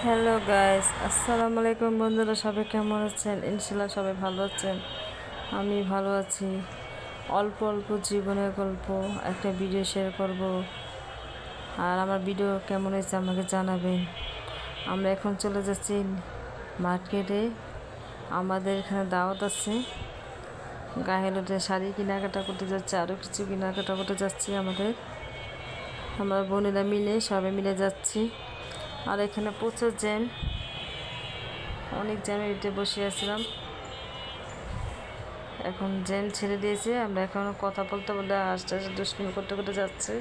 Hello guys, আসসালামু আলাইকুম বন্ধুরা। সবাই কেমন আছেন? ইনশাল্লাহ সবাই ভালো আছেন। আমি ভালো আছি। অল্প অল্প জীবনের গল্প একটা ভিডিও শেয়ার করব। আর আমার ভিডিও কেমন হয়েছে আমাকে জানাবেন। আমরা এখন চলে যাচ্ছি মার্কেটে। আমাদের এখানে দাওয়াত আছে। গায়ে হলুদের শাড়ি কেনাকাটা করতে যাচ্ছি, আরও কিছু কেনাকাটা করতে যাচ্ছি। আমরা বোনেরা মিলে সবাই মিলে যাচ্ছি। আর এখানে প্রচুর জ্যাম, অনেক জ্যামের ভিতরে বসে আছিলাম। এখন জ্যাম ছেড়ে দিয়েছে, আমরা এখন কথা বলতে বলতে আস্তে আস্তে দুষ্টুমি করতে করতে যাচ্ছি।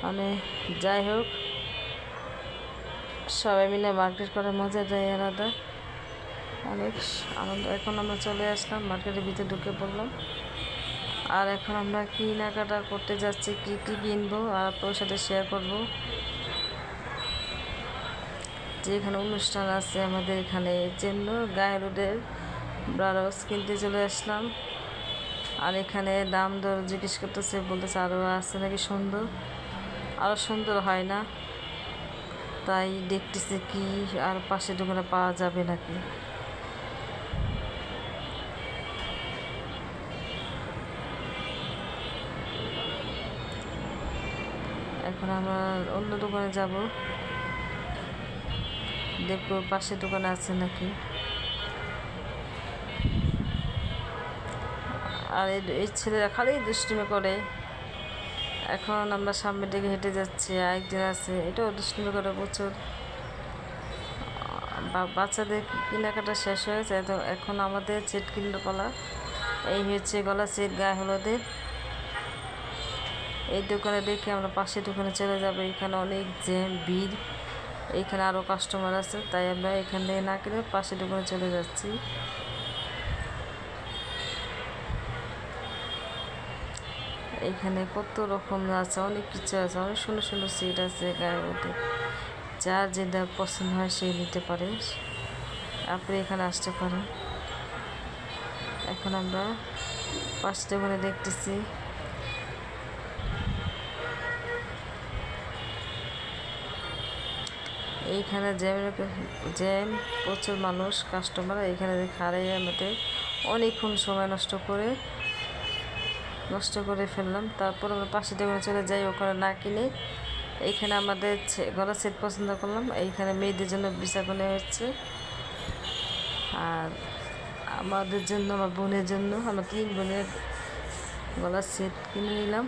মানে যাই হোক, সবাই মিলে মার্কেট করার মজাটাই আলাদা, অনেক আনন্দ। এখন আমরা চলে আসলাম, মার্কেটের ভিতরে ঢুকে পড়লাম। আর এখন আমরা কেনাকাটা করতে যাচ্ছি, কী কী কিনবো আর আপনার সাথে শেয়ার করবো। যে এখানে অনুষ্ঠান আছে আমাদের এখানে, এর জন্য গায়ে হলুদের ব্লাউজ কিনতে চলে আসলাম। আর এখানে দাম দর জিজ্ঞেস করতেছে, বলতেছে আরও আছে নাকি সুন্দর, আরও সুন্দর হয় না, তাই দেখতেছে কি আর পাশে দোকানে পাওয়া যাবে নাকি। এখন আমরা অন্য দোকানে যাব, দেখবো পাশের দোকানে আছে নাকি। আর এই ছেলেরা খালি দুষ্টুমি করে। এখন আমরা সামনের দিকে হেঁটে যাচ্ছি, আরেকজন আছে, এটাও দুষ্টুমি করে প্রচুর। বাচ্চাদের কেনাকাটা শেষ হয়েছে, তো এখন আমাদের সেট কিনলো পালা। এই হচ্ছে গলা সেট গায়ে হলুদের। এই দোকানে দেখে আমরা পাশের দোকানে চলে যাব। এখানে অনেক জ্যাম, ভিড়, এইখানে আরও কাস্টমার আছে, তাই আমরা এখান থেকে না কিনে পাশের দোকানে চলে যাচ্ছি। এইখানে কত রকম আছে, অনেক কিছু আছে, অনেক সুন্দর সুন্দর সেট আছে গায়ে হলুদের। যার যেটা পছন্দ হয় সে নিতে পারে, আপনি এখানে আসতে পারেন। এখন আমরা পাশের দোকানে দেখতেছি। এইখানে জ্যাম, প্রচুর মানুষ, কাস্টমার এইখানে খাড়াই আমাদের অনেকক্ষণ সময় নষ্ট করে ফেললাম। তারপর আমরা পাশের দোকানে চলে যাই, ওখানে না কিনে এইখানে আমাদের গলার সেট পছন্দ করলাম। এইখানে মেয়েদের জন্য বিছাকনে হচ্ছে, আর আমাদের জন্য, আমার বোনের জন্য, আমার 3 বোনের গলার সেট কিনে নিলাম।